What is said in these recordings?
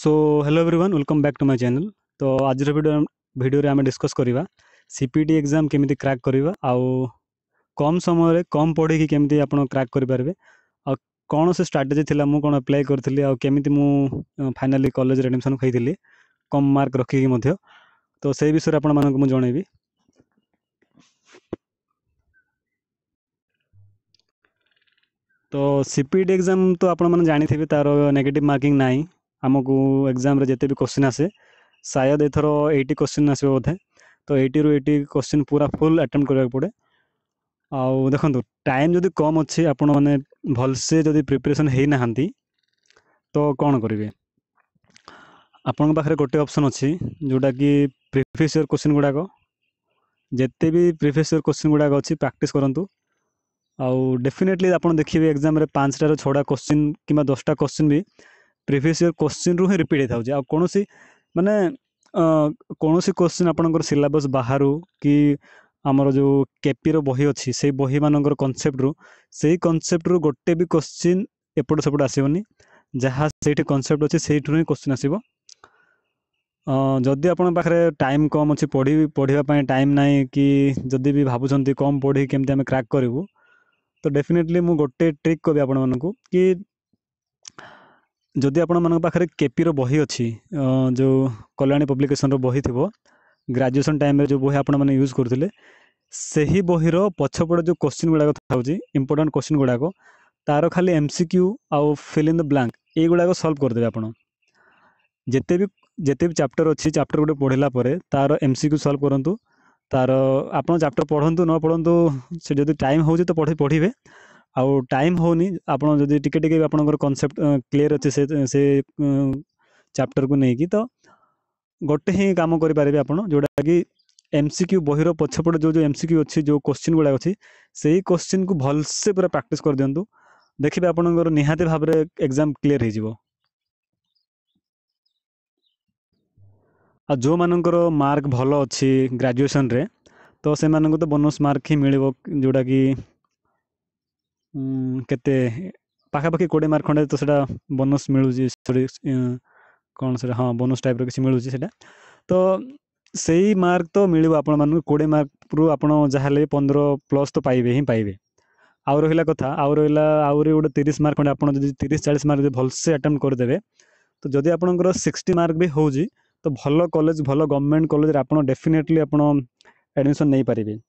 So hello everyone welcome back to my channel. तो आज video आम डिस्कस करवा सीपीटी एग्जाम केमी क्रैक करवा आउ कम समय कम पढ़ी केमी आप क्रैक करेंगे आ कौन से स्ट्राटेजी थिला मु कौन अप्लाई करी आमी मु फाइनाली कॉलेज एडमिशन खाई कम मार्क रखिकी तो से विषय आपण मानक जनइबी। तो सीपीटी एग्जाम तो आपण मैंने जानी थे तार नेगेटिव मार्किंग नाई आमको एग्जाम रे जिते भी क्वेश्चन आसे शायद एथर 80 क्वेश्चन आसो बोधे। तो 80 रू 80 क्वेश्चन पूरा फुल अटेम्प्ट करने पड़े। आउ देखो टाइम जदि कम अच्छे आपण मैंने भलसे जदि प्रिपरेशन है ना तो कौन करेंगे आपण पाखे गोटे ऑप्शन अच्छी जोटा कि प्रीवियस ईयर क्वेश्चन गुड़ाक जिते भी प्रीवियस ईयर क्वेश्चन गुड़ाक अच्छी प्रैक्टिस करूँ। आउ डेफिनेटली आप देखिए एग्जाम रे 5टा 6टा क्वेश्चन कि 10टा क्वेश्चन भी प्रीवियस ईयर क्वेश्चन रू ही रिपीट होता है। कौन सी माने कौन सी क्वेश्चन आपंकर सिलेबस बाहर कि आमर जो केपी रो बही अच्छी से बही मानकर कॉन्सेप्ट रू से कॉन्सेप्ट रू गोटे भी क्वेश्चन एपट सेपट आसबनी जहाँ से कॉन्सेप्ट अच्छे से ही क्वेश्चन आसब। जदि आपण पाखे टाइम कम अच्छी पढ़ाई टाइम नाई कि जदि भी भावुं कम पढ़ी केमती आम क्रैक करूँ तो डेफिनेटली मु गोटे ट्रिक कवि आपण मानकु कि जदि आपण मान पाखे केपी रो बही अच्छी जो कल्याणी पब्लिकेशन रो बही थी ग्रेजुएशन टाइम जो बही आपण मैंने यूज करते से ही बही पछपड़ जो क्वेश्चन गुड़ाक था इंपोर्टेंट क्वेश्चन गुड़ाक तार खाली एमसीक्यू आउ फिल इन द ब्लैंक ये गुड़ाक सॉल्व करदे आपण जिते भी चैप्टर अच्छी चैप्टर गोटे पढ़ला तार एमसीक्यू सॉल्व करंतु तार आप चैप्टर पढ़ंतु न पढ़ंतु से जदि टाइम हो तो पढ़े आउ टाइम होनी आपड़ जदि टिके आपंकर कॉन्सेप्ट क्लीयर अच्छे से चैप्टर को लेकिन तो गोटे ही काम करेंगे आप जोटा कि एमसीक्यू बही पछपटे जो एमसीक्यू अच्छी जो क्वेश्चन गुड़ा अच्छी से ही क्वेश्चन को भलसे पूरा प्रैक्टिस कर दिंतु देखिए आपंकर निहाती भाव में एग्जाम क्लीयर हो। जो मानकर मार्क भल अच्छी ग्रेजुएशन रे तो से मानक तो बोनस मार्क ही मिल जोटा कि केते पाखापाखि 20 मार्क खंडे तो सेटा बोनस मिलूँ कौन से हाँ बोनस टाइप किसी मिलूँ से तो सही मार्क तो मिल आप 20 मार्क रू आप जहाँ 15+ तो पाइबे ही पाइबे। आउ रहा कथा आउ रहा आउरी गोटे 30 मार्क खंडे आप 30-40 मार्क भलसे अटेम्प्ट करदे तो जदि आपंकर 60 मार्क भी हो तो भल कॉलेज भल गवर्नमेंट कॉलेज आप डेफिनेटली आप एडमिशन नहीं पारे।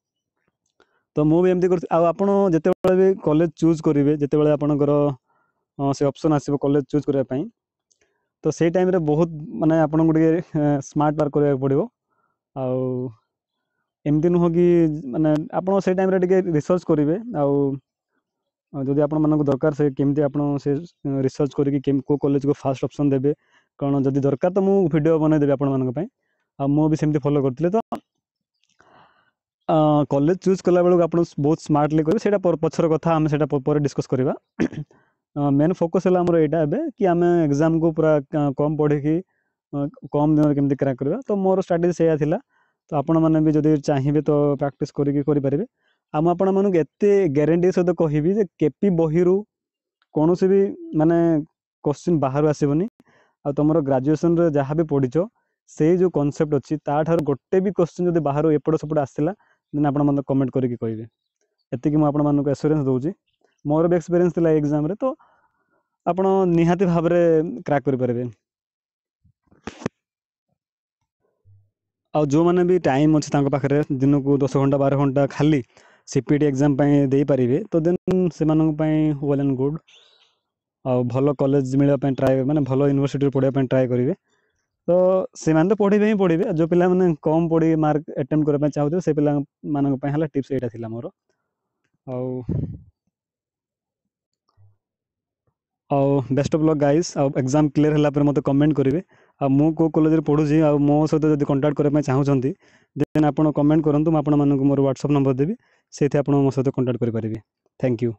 तो मुझे एमती कर जिते भी कॉलेज चूज करेंगे जिते आपंकर से ऑप्शन आसो कॉलेज चूज करने तो से टाइम रे बहुत माने आपन को स्मार्ट वर्क करने पड़ो आउ एमती नुह कि माने आपन से टाइम रे रिसर्च करेंगे आउ जदि आपण मानक दरकार से केमती आपन से रिसर्च करके को कॉलेज को फास्ट ऑप्शन देबे कौन जदि दरकार तो मु वीडियो बनईदेवी आपण मानक पई आ मु भी सेमती फॉलो करथिले। तो कॉलेज चूज कला बेलू आप बहुत स्मार्टली करेंगे से पछर कथा आम से डिस्कस करवा। मेन फोकस है आमर यहाँ कि आम एग्जाम को पूरा कम पढ़ी कम दिन केमती क्रैक करवा तो मोर स्ट्राटेजी से थिला। तो आपण मैंने भी जदि चाहिए तो प्रैक्टिस करेंगे आम आपण मानक एते ग्यारंटी सहित कहबी जे केपी बही कौन से भी माने क्वेश्चन बाहर आसबनी आ तुम ग्रेजुएशन रे जहाँ भी पढ़ीच से जो कॉन्सेप्ट अच्छी ताठार गोटे भी क्वेश्चन जब बाहर एपट सेपट आसला देन आप कमेंट करके कहे एतिक मुझे एश्योरेंस दूसरी मोर भी एक्सपीरियंस थी एग्जाम रे तो आपण निहाती भाव में क्रैक करेंगे। आ जो मैंने भी टाइम अच्छे पाखे दिन को 10 घंटा 12 घंटा खाली सीपीटी एग्जाम दे पारे तो देन से वेल एंड गुड आ भल कॉलेज मिलने ट्राए माने भल यूनिवर्सिटी पढ़ाई ट्राए करेंगे तो से तो पढ़े ही पढ़े जो पिला माने कम पढ़ी मार्क अटेम्प्ट करने चाहते से पिला मानक टिप्स यहाँ थी मोर आउ बेस्ट ऑफ लक गाइस आ एग्जाम क्लियर है मत कमेंट करेंगे आ मु को कॉलेज पढ़ुची आ मो सहित जब कंटाक्ट करने चाहते देन आप कमेंट करूँ मुझे मोर व्हाट्सएप नंबर देवी से आप मो सहित कंटाक्ट करेंगे। Thank you.